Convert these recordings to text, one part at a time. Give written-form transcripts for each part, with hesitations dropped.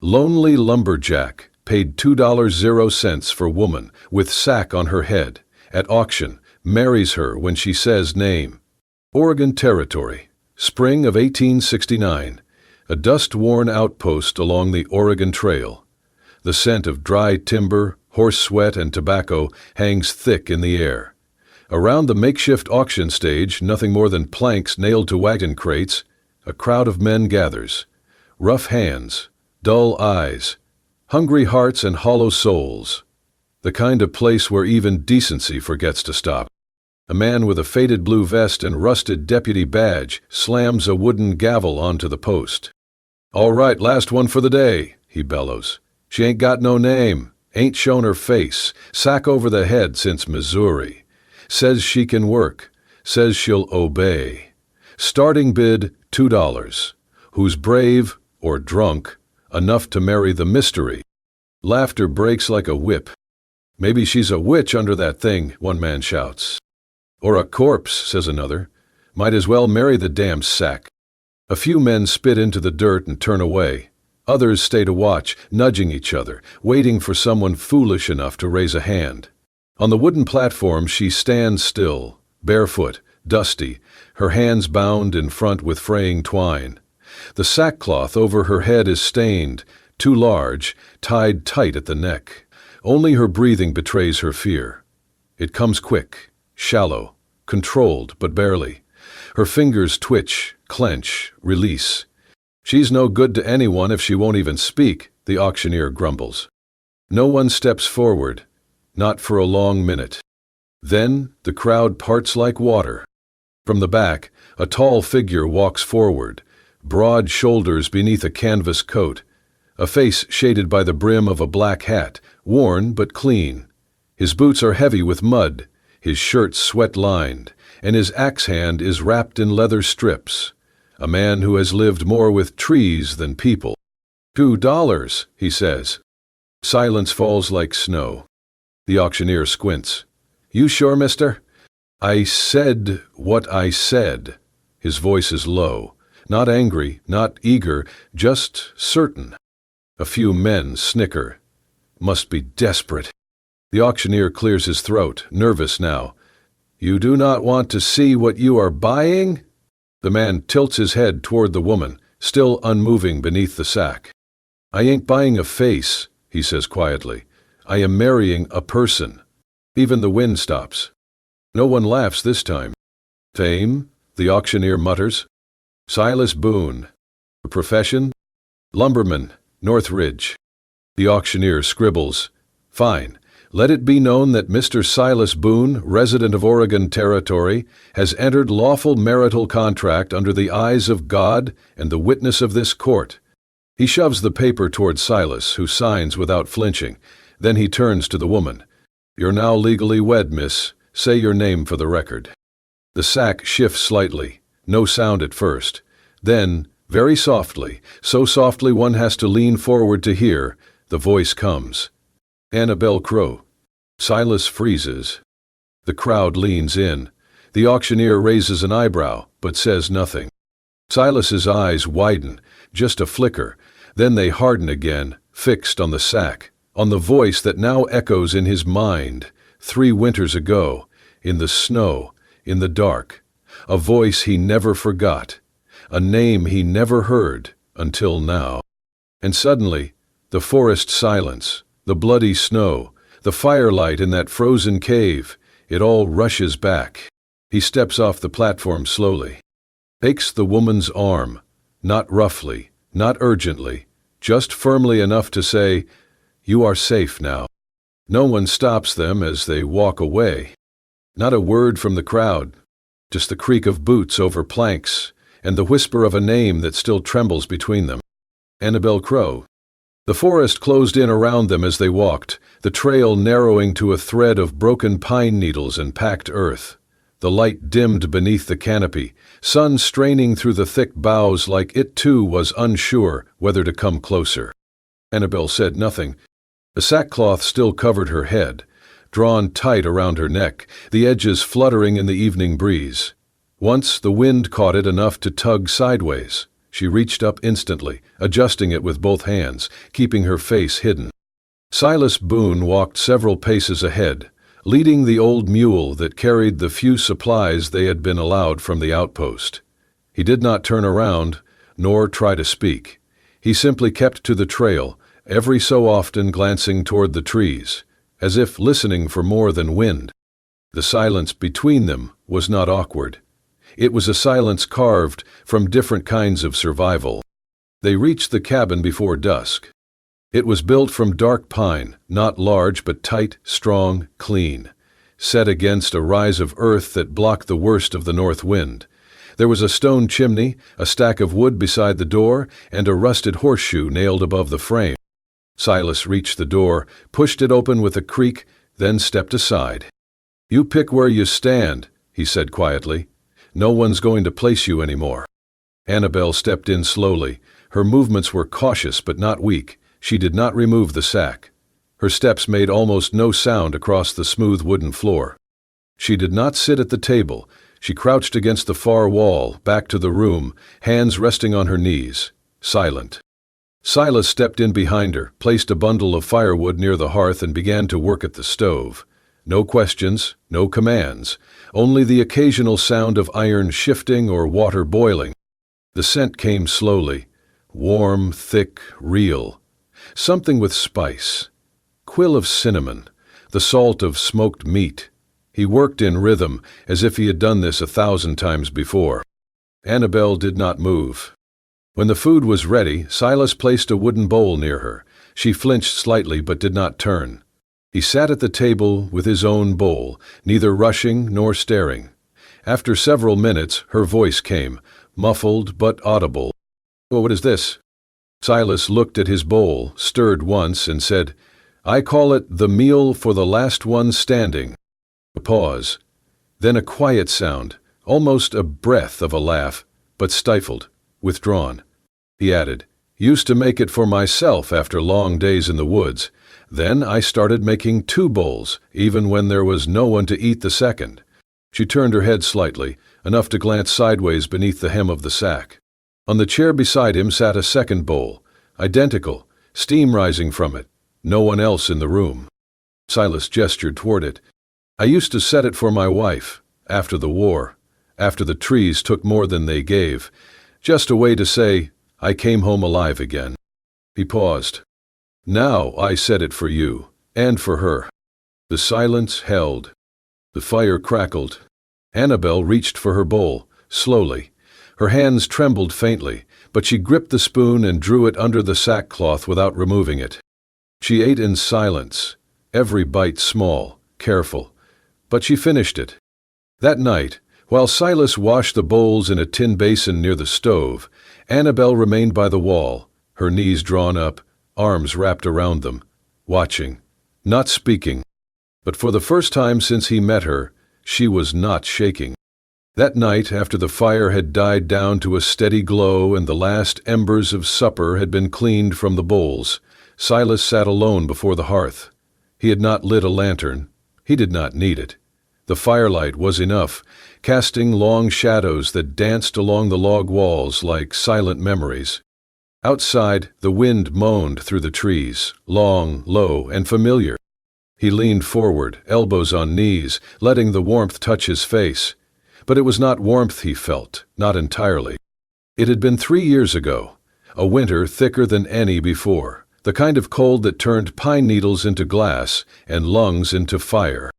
Lonely lumberjack, paid $2.00 for woman, with sack on her head, at auction, marries her when she says name. Oregon Territory, spring of 1869, a dust-worn outpost along the Oregon Trail. The scent of dry timber, horse sweat, and tobacco hangs thick in the air. Around the makeshift auction stage, nothing more than planks nailed to wagon crates, a crowd of men gathers. Rough hands, dull eyes, hungry hearts and hollow souls. The kind of place where even decency forgets to stop. A man with a faded blue vest and rusted deputy badge slams a wooden gavel onto the post. "All right, last one for the day," he bellows. "She ain't got no name, ain't shown her face, sack over the head since Missouri. Says she can work, says she'll obey. Starting bid, $2. Who's brave, or drunk, enough to marry the mystery?" Laughter breaks like a whip. "Maybe she's a witch under that thing," one man shouts. "Or a corpse," says another. "Might as well marry the damn sack." A few men spit into the dirt and turn away. Others stay to watch, nudging each other, waiting for someone foolish enough to raise a hand. On the wooden platform she stands still, barefoot, dusty, her hands bound in front with fraying twine. The sackcloth over her head is stained, too large, tied tight at the neck. Only her breathing betrays her fear. It comes quick, shallow, controlled, but barely. Her fingers twitch, clench, release. "She's no good to anyone if she won't even speak," the auctioneer grumbles. No one steps forward, not for a long minute. Then the crowd parts like water. From the back, a tall figure walks forward, broad shoulders beneath a canvas coat, a face shaded by the brim of a black hat, worn but clean. His boots are heavy with mud, his shirt sweat-lined, and his axe hand is wrapped in leather strips. A man who has lived more with trees than people. $2, he says. Silence falls like snow. The auctioneer squints. "You sure, mister?" "I said what I said." His voice is low, not angry, not eager, just certain. A few men snicker. Must be desperate. The auctioneer clears his throat, nervous now. "You do not want to see what you are buying?" The man tilts his head toward the woman, still unmoving beneath the sack. "I ain't buying a face," he says quietly. "I am marrying a person." Even the wind stops. No one laughs this time. "Fame?" the auctioneer mutters. "Silas Boone." "Profession?" "Lumberman, Northridge." The auctioneer scribbles. "Fine. Let it be known that Mr. Silas Boone, resident of Oregon Territory, has entered lawful marital contract under the eyes of God and the witness of this court." He shoves the paper toward Silas, who signs without flinching. Then he turns to the woman. "You're now legally wed, miss. Say your name for the record." The sack shifts slightly, no sound at first. Then, very softly, so softly one has to lean forward to hear, the voice comes. "Annabelle Crow." Silas freezes. The crowd leans in. The auctioneer raises an eyebrow, but says nothing. Silas's eyes widen, just a flicker, then they harden again, fixed on the sack, on the voice that now echoes in his mind, 3 winters ago, in the snow, in the dark. A voice he never forgot, a name he never heard, until now. And suddenly, the forest silence, the bloody snow, the firelight in that frozen cave, it all rushes back. He steps off the platform slowly, takes the woman's arm, not roughly, not urgently, just firmly enough to say, "You are safe now." No one stops them as they walk away. Not a word from the crowd, just the creak of boots over planks and the whisper of a name that still trembles between them. Annabelle Crow. The forest closed in around them as they walked, the trail narrowing to a thread of broken pine needles and packed earth. The light dimmed beneath the canopy, sun straining through the thick boughs like it too was unsure whether to come closer. Annabelle said nothing. The sackcloth still covered her head, drawn tight around her neck, the edges fluttering in the evening breeze. Once the wind caught it enough to tug sideways. She reached up instantly, adjusting it with both hands, keeping her face hidden. Silas Boone walked several paces ahead, leading the old mule that carried the few supplies they had been allowed from the outpost. He did not turn around, nor try to speak. He simply kept to the trail, every so often glancing toward the trees, as if listening for more than wind. The silence between them was not awkward. It was a silence carved from different kinds of survival. They reached the cabin before dusk. It was built from dark pine, not large but tight, strong, clean, set against a rise of earth that blocked the worst of the north wind. There was a stone chimney, a stack of wood beside the door, and a rusted horseshoe nailed above the frame. Silas reached the door, pushed it open with a creak, then stepped aside. "You pick where you stand," he said quietly. "No one's going to place you anymore." Annabelle stepped in slowly. Her movements were cautious but not weak. She did not remove the sack. Her steps made almost no sound across the smooth wooden floor. She did not sit at the table. She crouched against the far wall, back to the room, hands resting on her knees, silent. Silas stepped in behind her, placed a bundle of firewood near the hearth and began to work at the stove. No questions, no commands, only the occasional sound of iron shifting or water boiling. The scent came slowly, warm, thick, real. Something with spice. Quill of cinnamon, the salt of smoked meat. He worked in rhythm, as if he had done this 1,000 times before. Annabelle did not move. When the food was ready, Silas placed a wooden bowl near her. She flinched slightly but did not turn. He sat at the table with his own bowl, neither rushing nor staring. After several minutes, her voice came, muffled but audible. "Oh, what is this?" Silas looked at his bowl, stirred once, and said, "I call it the meal for the last one standing." A pause. Then a quiet sound, almost a breath of a laugh, but stifled, withdrawn. He added, "Used to make it for myself after long days in the woods. Then I started making 2 bowls, even when there was no one to eat the second." She turned her head slightly, enough to glance sideways beneath the hem of the sack. On the chair beside him sat a second bowl, identical, steam rising from it, no one else in the room. Silas gestured toward it. "I used to set it for my wife, after the war, after the trees took more than they gave. Just a way to say, I came home alive again." He paused. "Now I set it for you, and for her." The silence held. The fire crackled. Annabelle reached for her bowl, slowly. Her hands trembled faintly, but she gripped the spoon and drew it under the sackcloth without removing it. She ate in silence, every bite small, careful, but she finished it. That night, while Silas washed the bowls in a tin basin near the stove, Annabelle remained by the wall, her knees drawn up, arms wrapped around them, watching, not speaking. But for the first time since he met her, she was not shaking. That night, after the fire had died down to a steady glow and the last embers of supper had been cleaned from the bowls, Silas sat alone before the hearth. He had not lit a lantern. He did not need it. The firelight was enough, casting long shadows that danced along the log walls like silent memories. Outside, the wind moaned through the trees, long, low, and familiar. He leaned forward, elbows on knees, letting the warmth touch his face. But it was not warmth he felt, not entirely. It had been 3 years ago, a winter thicker than any before, the kind of cold that turned pine needles into glass and lungs into fire.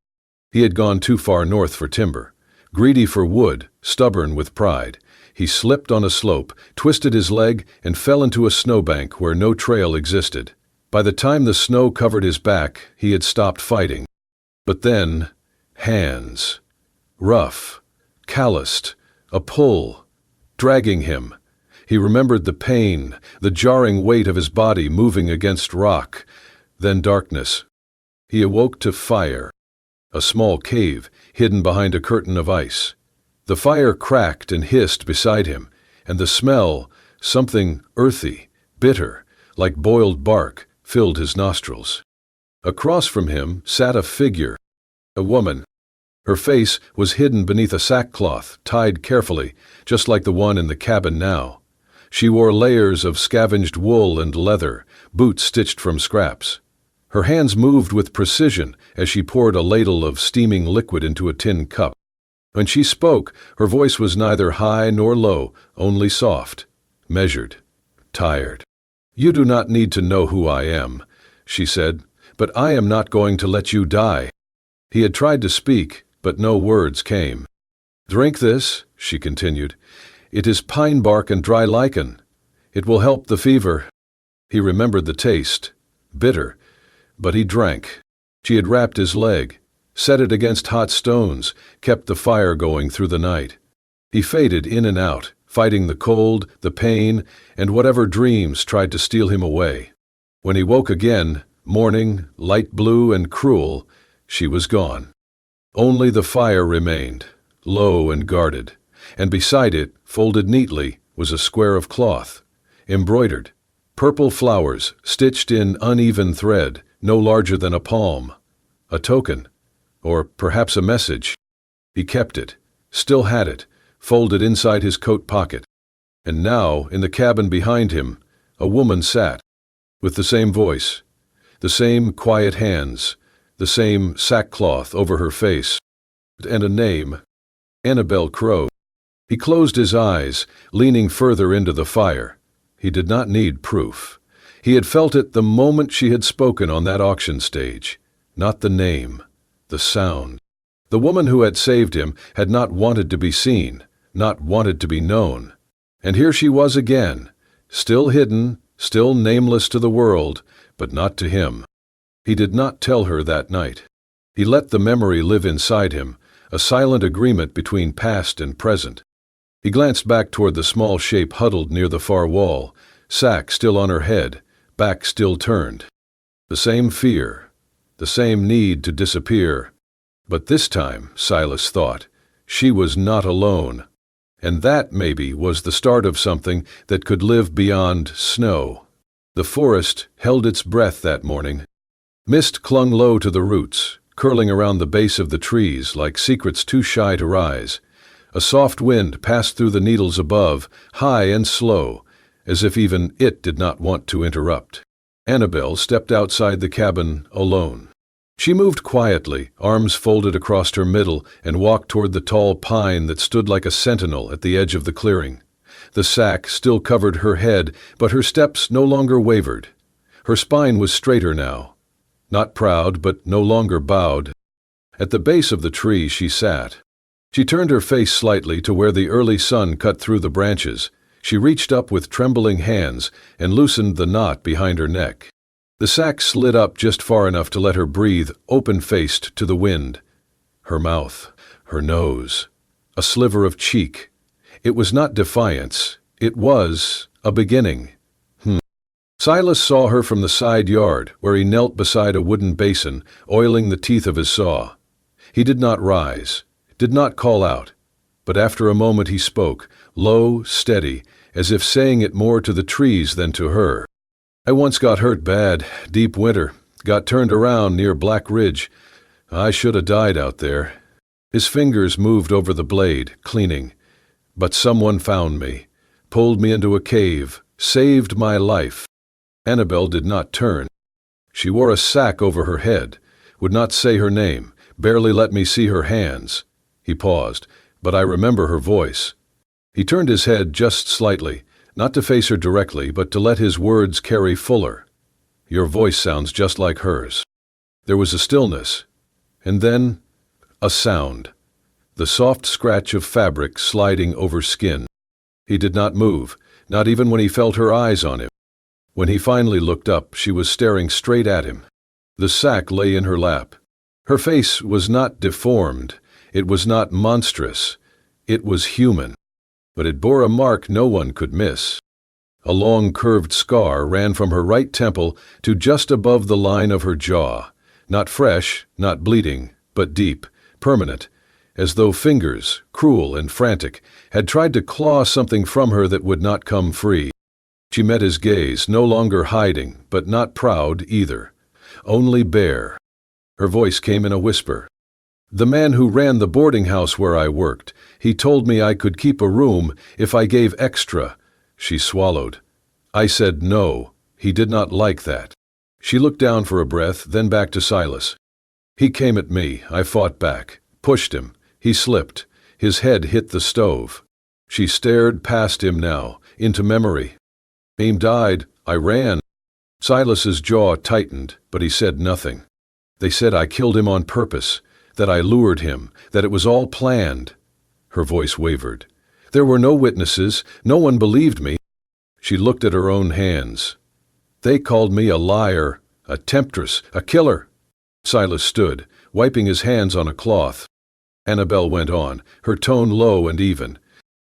He had gone too far north for timber. Greedy for wood, stubborn with pride, he slipped on a slope, twisted his leg, and fell into a snowbank where no trail existed. By the time the snow covered his back, he had stopped fighting. But then, hands. Rough, calloused, a pull, dragging him. He remembered the pain, the jarring weight of his body moving against rock. Then darkness. He awoke to fire. A small cave, hidden behind a curtain of ice. The fire cracked and hissed beside him, and the smell, something earthy, bitter, like boiled bark, filled his nostrils. Across from him sat a figure, a woman. Her face was hidden beneath a sackcloth, tied carefully, just like the one in the cabin now. She wore layers of scavenged wool and leather, boots stitched from scraps. Her hands moved with precision as she poured a ladle of steaming liquid into a tin cup. When she spoke, her voice was neither high nor low, only soft, measured, tired. "You do not need to know who I am," she said, "but I am not going to let you die." He had tried to speak, but no words came. "Drink this," she continued. "It is pine bark and dry lichen. It will help the fever." He remembered the taste, bitter, but he drank. She had wrapped his leg, set it against hot stones, kept the fire going through the night. He faded in and out, fighting the cold, the pain, and whatever dreams tried to steal him away. When he woke again, morning, light blue and cruel, she was gone. Only the fire remained, low and guarded, and beside it, folded neatly, was a square of cloth, embroidered, purple flowers stitched in uneven thread, no larger than a palm. A token, or perhaps a message. He kept it, still had it, folded inside his coat pocket. And now, in the cabin behind him, a woman sat, with the same voice, the same quiet hands, the same sackcloth over her face, and a name, Annabel Crow. He closed his eyes, leaning further into the fire. He did not need proof. He had felt it the moment she had spoken on that auction stage. Not the name, the sound. The woman who had saved him had not wanted to be seen, not wanted to be known. And here she was again, still hidden, still nameless to the world, but not to him. He did not tell her that night. He let the memory live inside him, a silent agreement between past and present. He glanced back toward the small shape huddled near the far wall, sack still on her head, back still turned. The same fear, the same need to disappear. But this time, Silas thought, she was not alone. And that, maybe, was the start of something that could live beyond snow. The forest held its breath that morning. Mist clung low to the roots, curling around the base of the trees like secrets too shy to rise. A soft wind passed through the needles above, high and slow, as if even it did not want to interrupt. Annabel stepped outside the cabin alone. She moved quietly, arms folded across her middle, and walked toward the tall pine that stood like a sentinel at the edge of the clearing. The sack still covered her head, but her steps no longer wavered. Her spine was straighter now. Not proud, but no longer bowed. At the base of the tree she sat. She turned her face slightly to where the early sun cut through the branches. She reached up with trembling hands and loosened the knot behind her neck. The sack slid up just far enough to let her breathe, open-faced to the wind. Her mouth, her nose, a sliver of cheek. It was not defiance. It was a beginning. Silas saw her from the side yard, where he knelt beside a wooden basin, oiling the teeth of his saw. He did not rise, did not call out, but after a moment he spoke, low, steady, as if saying it more to the trees than to her. "I once got hurt bad, deep winter, got turned around near Black Ridge. I should have died out there." His fingers moved over the blade, cleaning. "But someone found me, pulled me into a cave, saved my life." Annabel did not turn. She wore a sack over her head, would not say her name, barely let me see her hands. He paused, but I remember her voice. He turned his head just slightly, not to face her directly, but to let his words carry fuller. "Your voice sounds just like hers." There was a stillness, and then a sound, the soft scratch of fabric sliding over skin. He did not move, not even when he felt her eyes on him. When he finally looked up, she was staring straight at him. The sack lay in her lap. Her face was not deformed, it was not monstrous, it was human. But it bore a mark no one could miss. A long curved scar ran from her right temple to just above the line of her jaw, not fresh, not bleeding, but deep, permanent, as though fingers, cruel and frantic, had tried to claw something from her that would not come free. She met his gaze, no longer hiding, but not proud either, only bare. Her voice came in a whisper. "The man who ran the boarding house where I worked, he told me I could keep a room if I gave extra." She swallowed. I said no. He did not like that. She looked down for a breath, then back to Silas. He came at me. I fought back, pushed him. He slipped. His head hit the stove. She stared past him now, into memory. Aim died. I ran. Silas's jaw tightened, but he said nothing. They said I killed him on purpose, that I lured him, that it was all planned. Her voice wavered. There were no witnesses. No one believed me. She looked at her own hands. They called me a liar, a temptress, a killer. Silas stood, wiping his hands on a cloth. Annabelle went on, her tone low and even.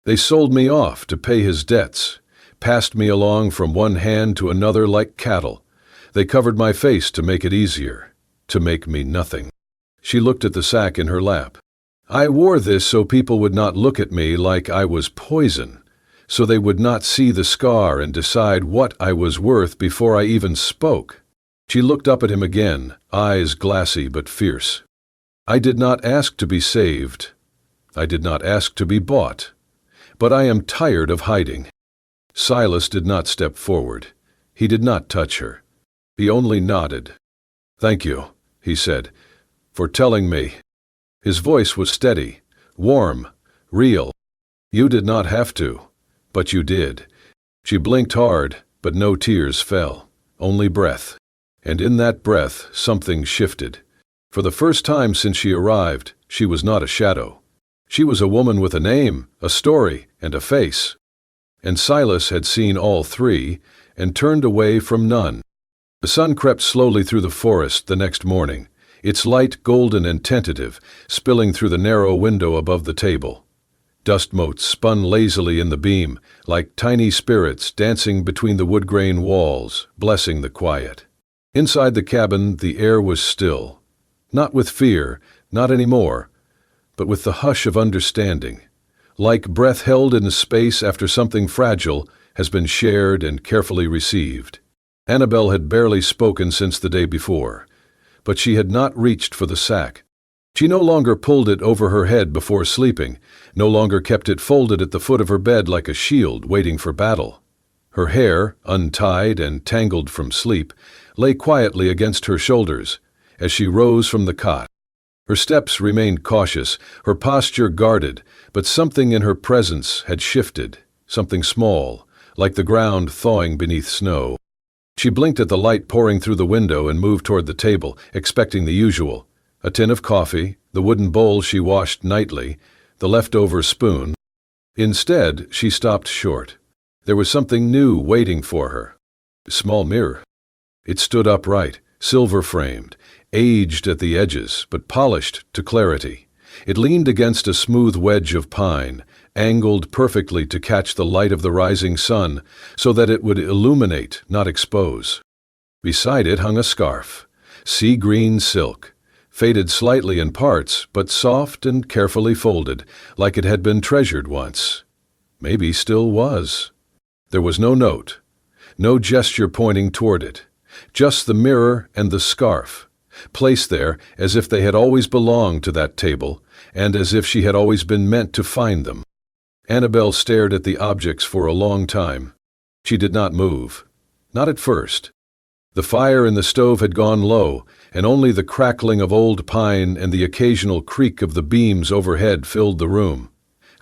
They sold me off to pay his debts, passed me along from one hand to another like cattle. They covered my face to make it easier, to make me nothing. She looked at the sack in her lap. I wore this so people would not look at me like I was poison, so they would not see the scar and decide what I was worth before I even spoke. She looked up at him again, eyes glassy but fierce. I did not ask to be saved. I did not ask to be bought. But I am tired of hiding. Silas did not step forward. He did not touch her. He only nodded. Thank you, he said, for telling me. His voice was steady, warm, real. You did not have to, but you did. She blinked hard, but no tears fell, only breath. And in that breath, something shifted. For the first time since she arrived, she was not a shadow. She was a woman with a name, a story, and a face. And Silas had seen all three, and turned away from none. The sun crept slowly through the forest the next morning, its light golden and tentative, spilling through the narrow window above the table. Dust motes spun lazily in the beam, like tiny spirits dancing between the wood-grain walls, blessing the quiet. Inside the cabin, the air was still. Not with fear, not anymore, but with the hush of understanding, like breath held in space after something fragile has been shared and carefully received. Annabelle had barely spoken since the day before, but she had not reached for the sack. She no longer pulled it over her head before sleeping, no longer kept it folded at the foot of her bed like a shield waiting for battle. Her hair, untied and tangled from sleep, lay quietly against her shoulders as she rose from the cot. Her steps remained cautious, her posture guarded, but something in her presence had shifted, something small, like the ground thawing beneath snow. She blinked at the light pouring through the window and moved toward the table, expecting the usual. A tin of coffee, the wooden bowl she washed nightly, the leftover spoon. Instead, she stopped short. There was something new waiting for her. A small mirror. It stood upright, silver-framed, aged at the edges, but polished to clarity. It leaned against a smooth wedge of pine, angled perfectly to catch the light of the rising sun, so that it would illuminate, not expose. Beside it hung a scarf, sea-green silk, faded slightly in parts, but soft and carefully folded, like it had been treasured once. Maybe still was. There was no note, no gesture pointing toward it, just the mirror and the scarf, placed there as if they had always belonged to that table, and as if she had always been meant to find them. Annabelle stared at the objects for a long time. She did not move. Not at first. The fire in the stove had gone low, and only the crackling of old pine and the occasional creak of the beams overhead filled the room.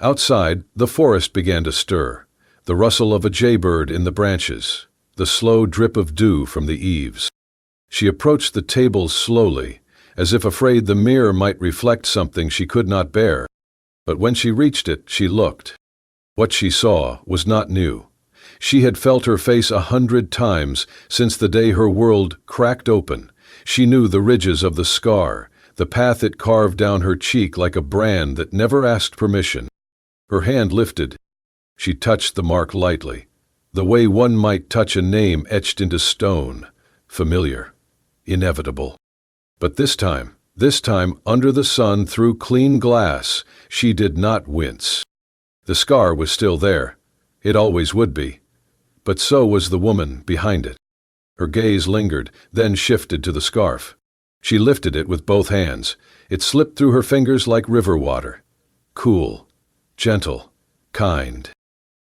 Outside, the forest began to stir, the rustle of a jaybird in the branches, the slow drip of dew from the eaves. She approached the table slowly, as if afraid the mirror might reflect something she could not bear. But when she reached it, she looked. What she saw was not new. She had felt her face 100 times since the day her world cracked open. She knew the ridges of the scar, the path it carved down her cheek like a brand that never asked permission. Her hand lifted. She touched the mark lightly, the way one might touch a name etched into stone, familiar, inevitable. But this time, under the sun through clean glass, she did not wince. The scar was still there. It always would be. But so was the woman behind it. Her gaze lingered, then shifted to the scarf. She lifted it with both hands. It slipped through her fingers like river water. Cool, gentle, kind.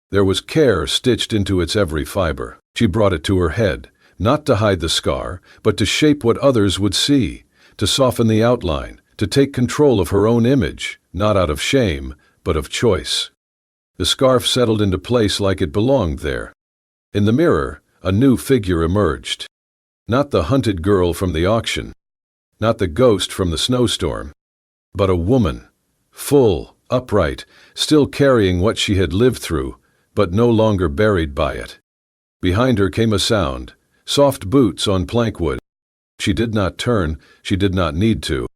There was care stitched into its every fiber. She brought it to her head, not to hide the scar, but to shape what others would see, to soften the outline, to take control of her own image, not out of shame, but of choice. The scarf settled into place like it belonged there. In the mirror, a new figure emerged. Not the hunted girl from the auction, not the ghost from the snowstorm, but a woman, full, upright, still carrying what she had lived through, but no longer buried by it. Behind her came a sound, soft boots on plankwood. She did not turn, she did not need to.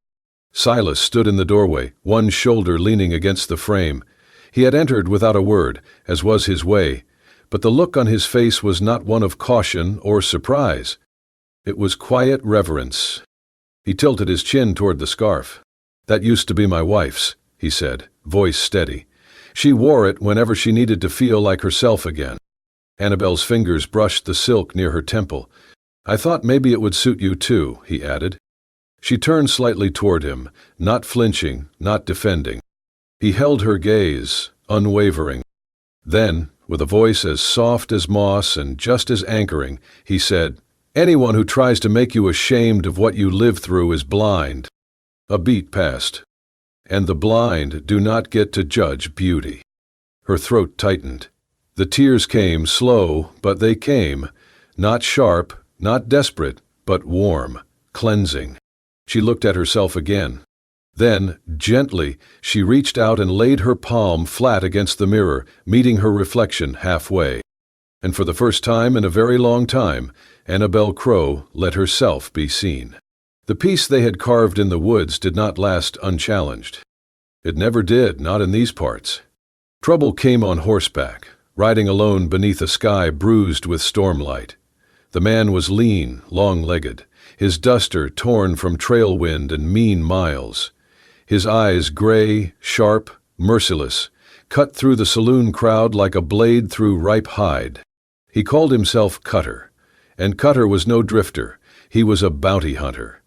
Silas stood in the doorway, one shoulder leaning against the frame. He had entered without a word, as was his way, but the look on his face was not one of caution or surprise. It was quiet reverence. He tilted his chin toward the scarf. "That used to be my wife's," he said, voice steady. "She wore it whenever she needed to feel like herself again." Annabelle's fingers brushed the silk near her temple. "I thought maybe it would suit you too," he added. She turned slightly toward him, not flinching, not defending. He held her gaze, unwavering. Then, with a voice as soft as moss and just as anchoring, he said, "Anyone who tries to make you ashamed of what you live through is blind." A beat passed. "And the blind do not get to judge beauty." Her throat tightened. The tears came slow, but they came, not sharp, not desperate, but warm, cleansing. She looked at herself again. Then, gently, she reached out and laid her palm flat against the mirror, meeting her reflection halfway. And for the first time in a very long time, Annabelle Crow let herself be seen. The piece they had carved in the woods did not last unchallenged. It never did, not in these parts. Trouble came on horseback, riding alone beneath a sky bruised with stormlight. The man was lean, long-legged, his duster torn from trail wind and mean miles. His eyes gray, sharp, merciless, cut through the saloon crowd like a blade through ripe hide. He called himself Cutter, and Cutter was no drifter. He was a bounty hunter,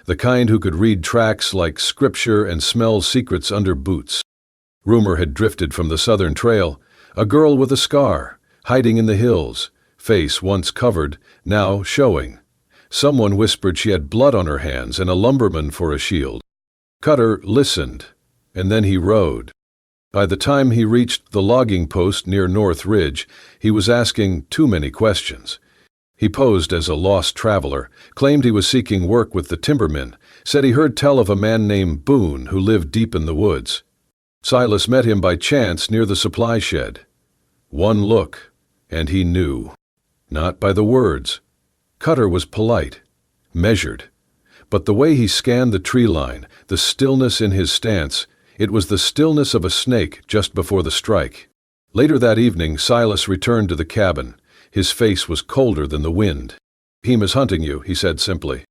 the kind who could read tracks like scripture and smell secrets under boots. Rumor had drifted from the southern trail, a girl with a scar, hiding in the hills, face once covered, now showing. Someone whispered she had blood on her hands and a lumberman for a shield. Cutter listened, and then he rode. By the time he reached the logging post near North Ridge, he was asking too many questions. He posed as a lost traveler, claimed he was seeking work with the timbermen, said he heard tell of a man named Boone who lived deep in the woods. Silas met him by chance near the supply shed. One look, and he knew. Not by the words. Cutter was polite, measured. But the way he scanned the tree line, the stillness in his stance, it was the stillness of a snake just before the strike. Later that evening, Silas returned to the cabin. His face was colder than the wind. "Heem is hunting you," he said simply.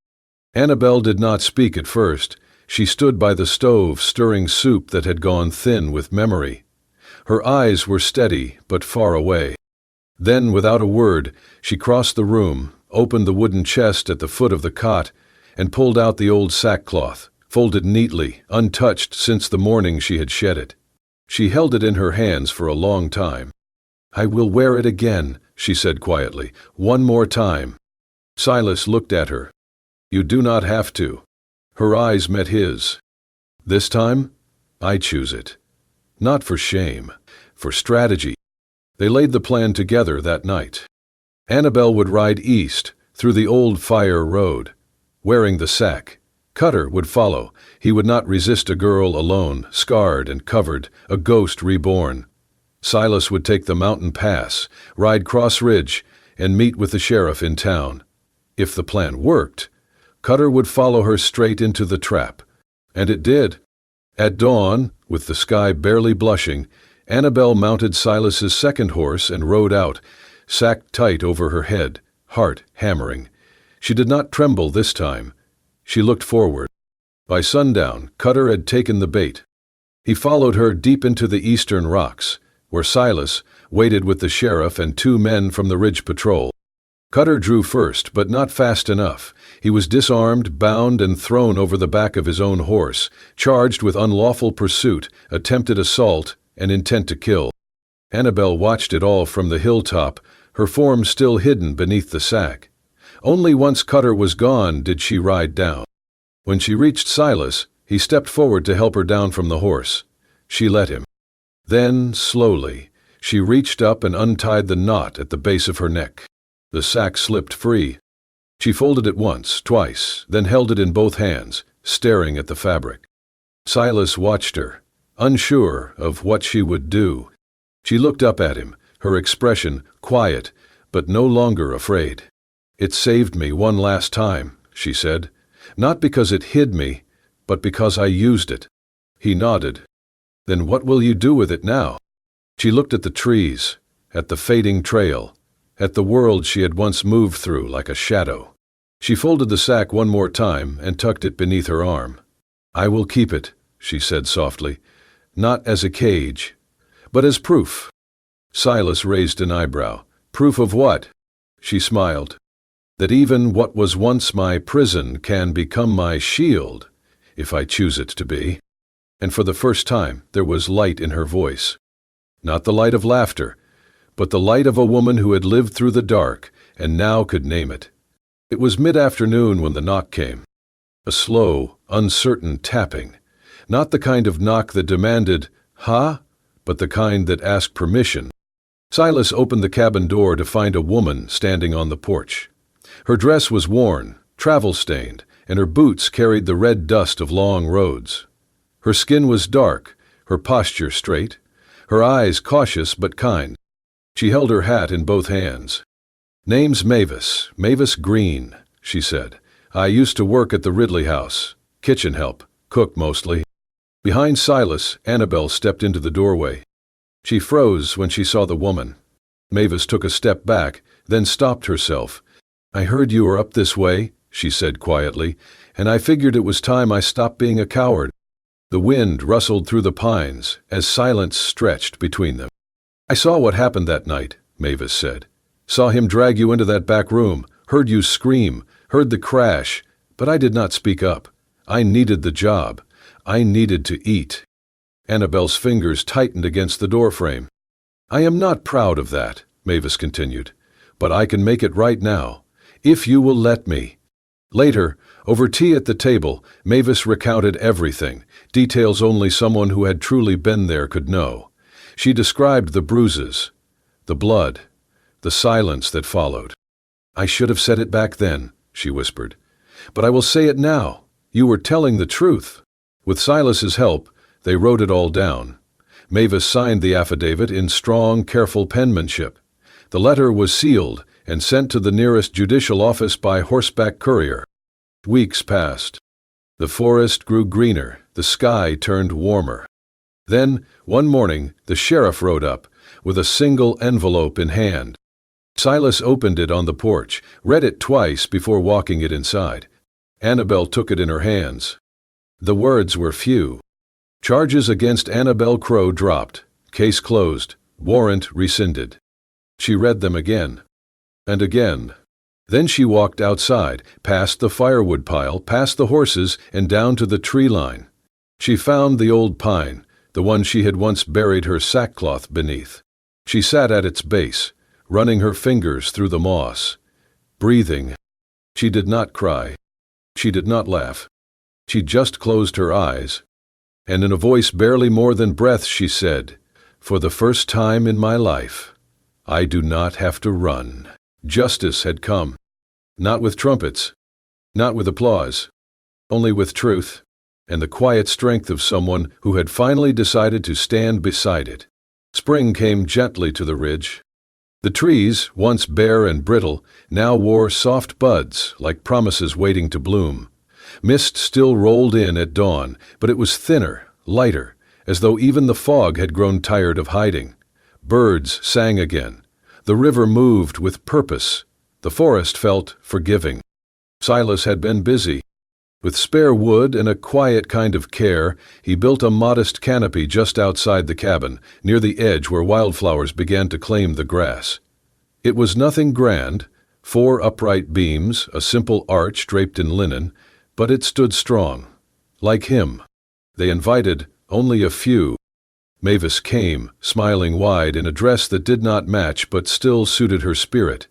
Annabelle did not speak at first. She stood by the stove stirring soup that had gone thin with memory. Her eyes were steady but far away. Then, without a word, she crossed the room, opened the wooden chest at the foot of the cot, and pulled out the old sackcloth, folded neatly, untouched since the morning she had shed it. She held it in her hands for a long time. "I will wear it again," she said quietly, "one more time." Silas looked at her. "You do not have to." Her eyes met his. "This time, I choose it. Not for shame, for strategy." They laid the plan together that night. Annabelle would ride east, through the old fire road, wearing the sack. Cutter would follow. He would not resist a girl alone, scarred and covered, a ghost reborn. Silas would take the mountain pass, ride Cross Ridge, and meet with the sheriff in town. If the plan worked, Cutter would follow her straight into the trap. And it did. At dawn, with the sky barely blushing, Annabelle mounted Silas's second horse and rode out, sack tight over her head, heart hammering. She did not tremble this time. She looked forward. By sundown, Cutter had taken the bait. He followed her deep into the eastern rocks, where Silas waited with the sheriff and 2 men from the Ridge Patrol. Cutter drew first, but not fast enough. He was disarmed, bound, and thrown over the back of his own horse, charged with unlawful pursuit, attempted assault, and intent to kill. Annabel watched it all from the hilltop, her form still hidden beneath the sack. Only once Cutter was gone did she ride down. When she reached Silas, he stepped forward to help her down from the horse. She let him. Then, slowly, she reached up and untied the knot at the base of her neck. The sack slipped free. She folded it once, twice, then held it in both hands, staring at the fabric. Silas watched her, unsure of what she would do. She looked up at him, her expression quiet, but no longer afraid. "It saved me one last time," she said. "Not because it hid me, but because I used it." He nodded. "Then what will you do with it now?" She looked at the trees, at the fading trail, at the world she had once moved through like a shadow. She folded the sack one more time and tucked it beneath her arm. "I will keep it," she said softly, "not as a cage, but as proof." Silas raised an eyebrow. "Proof of what?" She smiled. "That even what was once my prison can become my shield, if I choose it to be." And for the first time there was light in her voice. Not the light of laughter, but the light of a woman who had lived through the dark and now could name it. It was mid-afternoon when the knock came. A slow, uncertain tapping. Not the kind of knock that demanded, "Ha?" but the kind that asked permission. Silas opened the cabin door to find a woman standing on the porch. Her dress was worn, travel-stained, and her boots carried the red dust of long roads. Her skin was dark, her posture straight, her eyes cautious but kind. She held her hat in both hands. "Name's Mavis Green," she said. "I used to work at the Ridley House. Kitchen help, cook mostly." Behind Silas, Annabel stepped into the doorway. She froze when she saw the woman. Mavis took a step back, then stopped herself. "I heard you were up this way," she said quietly, "and I figured it was time I stopped being a coward." The wind rustled through the pines as silence stretched between them. "I saw what happened that night," Mavis said. "Saw him drag you into that back room, heard you scream, heard the crash, but I did not speak up. I needed the job. I needed to eat." Annabel's fingers tightened against the doorframe. "I am not proud of that," Mavis continued, "but I can make it right now, if you will let me." Later, over tea at the table, Mavis recounted everything, details only someone who had truly been there could know. She described the bruises, the blood, the silence that followed. "I should have said it back then," she whispered. "But I will say it now. You were telling the truth." With Silas's help, they wrote it all down. Mavis signed the affidavit in strong, careful penmanship. The letter was sealed and sent to the nearest judicial office by horseback courier. Weeks passed. The forest grew greener, the sky turned warmer. Then, one morning, the sheriff rode up, with a single envelope in hand. Silas opened it on the porch, read it twice before walking it inside. Annabel took it in her hands. The words were few. Charges against Annabel Crow dropped, case closed, warrant rescinded. She read them again, and again. Then she walked outside, past the firewood pile, past the horses, and down to the tree line. She found the old pine, the one she had once buried her sackcloth beneath. She sat at its base, running her fingers through the moss, breathing. She did not cry. She did not laugh. She just closed her eyes. And in a voice barely more than breath she said, "For the first time in my life, I do not have to run." Justice had come. Not with trumpets, not with applause, only with truth, and the quiet strength of someone who had finally decided to stand beside it. Spring came gently to the ridge. The trees, once bare and brittle, now wore soft buds like promises waiting to bloom. Mist still rolled in at dawn, but it was thinner, lighter, as though even the fog had grown tired of hiding. Birds sang again. The river moved with purpose. The forest felt forgiving. Silas had been busy. With spare wood and a quiet kind of care, he built a modest canopy just outside the cabin, near the edge where wildflowers began to claim the grass. It was nothing grand, 4 upright beams, a simple arch draped in linen, but it stood strong. Like him. They invited only a few. Mavis came, smiling wide in a dress that did not match but still suited her spirit.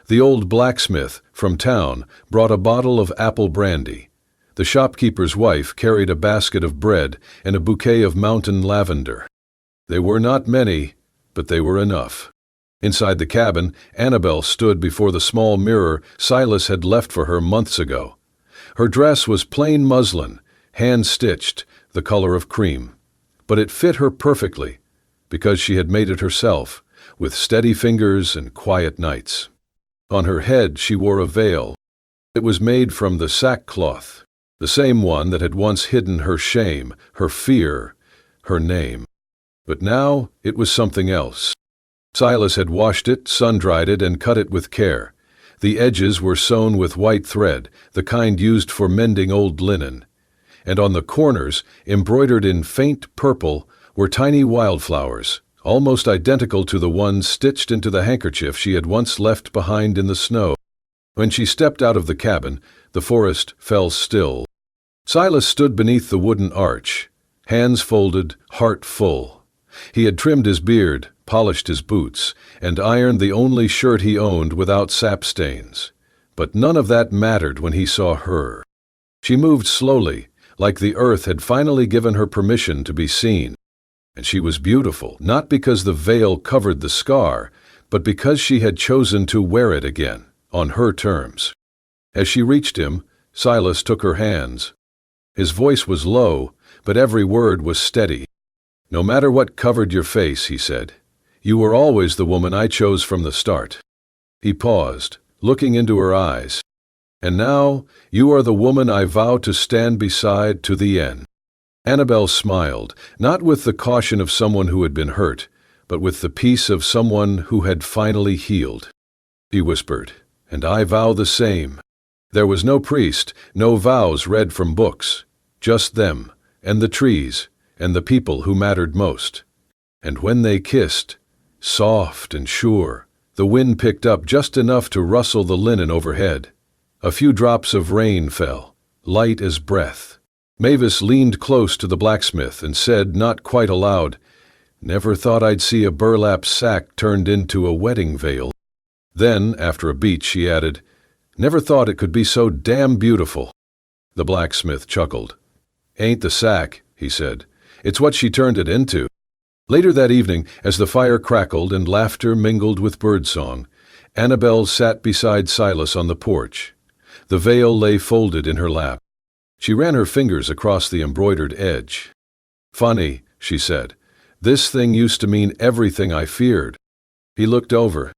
The old blacksmith, from town, brought a bottle of apple brandy. The shopkeeper's wife carried a basket of bread and a bouquet of mountain lavender. They were not many, but they were enough. Inside the cabin, Annabel stood before the small mirror Silas had left for her months ago. Her dress was plain muslin, hand-stitched, the color of cream. But it fit her perfectly, because she had made it herself, with steady fingers and quiet nights. On her head she wore a veil. It was made from the sackcloth, the same one that had once hidden her shame, her fear, her name. But now it was something else. Silas had washed it, sun-dried it, and cut it with care. The edges were sewn with white thread, the kind used for mending old linen. And on the corners, embroidered in faint purple, were tiny wildflowers, almost identical to the ones stitched into the handkerchief she had once left behind in the snow. When she stepped out of the cabin, the forest fell still. Silas stood beneath the wooden arch, hands folded, heart full. He had trimmed his beard, polished his boots, and ironed the only shirt he owned without sap stains. But none of that mattered when he saw her. She moved slowly, like the earth had finally given her permission to be seen. And she was beautiful, not because the veil covered the scar, but because she had chosen to wear it again, on her terms. As she reached him, Silas took her hands. His voice was low, but every word was steady. "No matter what covered your face," he said, "you were always the woman I chose from the start." He paused, looking into her eyes. "And now you are the woman I vow to stand beside to the end." Annabel smiled, not with the caution of someone who had been hurt, but with the peace of someone who had finally healed. He whispered, "And I vow the same." There was no priest, no vows read from books, just them, and the trees, and the people who mattered most. And when they kissed, soft and sure, the wind picked up just enough to rustle the linen overhead. A few drops of rain fell, light as breath. Mavis leaned close to the blacksmith and said, not quite aloud, "Never thought I'd see a burlap sack turned into a wedding veil." Then, after a beat, she added, "Never thought it could be so damn beautiful." The blacksmith chuckled. "Ain't the sack," he said. "It's what she turned it into." Later that evening, as the fire crackled and laughter mingled with birdsong, Annabel sat beside Silas on the porch. The veil lay folded in her lap. She ran her fingers across the embroidered edge. "Funny," she said. "This thing used to mean everything I feared." He looked over.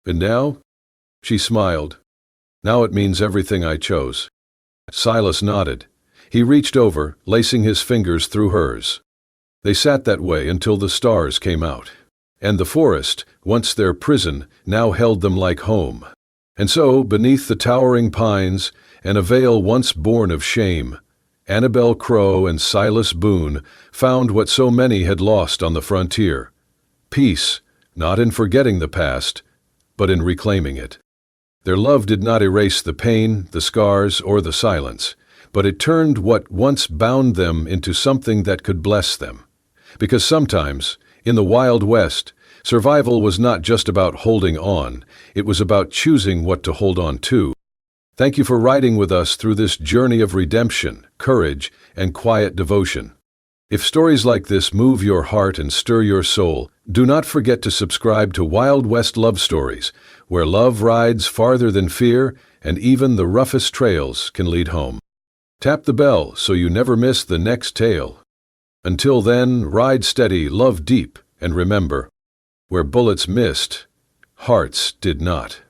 "And now?" She smiled. "Now it means everything I chose." Silas nodded. He reached over, lacing his fingers through hers. They sat that way until the stars came out. And the forest, once their prison, now held them like home. And so, beneath the towering pines, and a veil once born of shame, Annabel Crow and Silas Boone found what so many had lost on the frontier. Peace, not in forgetting the past, but in reclaiming it. Their love did not erase the pain, the scars, or the silence, but it turned what once bound them into something that could bless them. Because sometimes, in the Wild West, survival was not just about holding on, it was about choosing what to hold on to. Thank you for riding with us through this journey of redemption, courage, and quiet devotion. If stories like this move your heart and stir your soul, do not forget to subscribe to Wild West Love Stories, where love rides farther than fear, and even the roughest trails can lead home. Tap the bell so you never miss the next tale. Until then, ride steady, love deep, and remember, where bullets missed, hearts did not.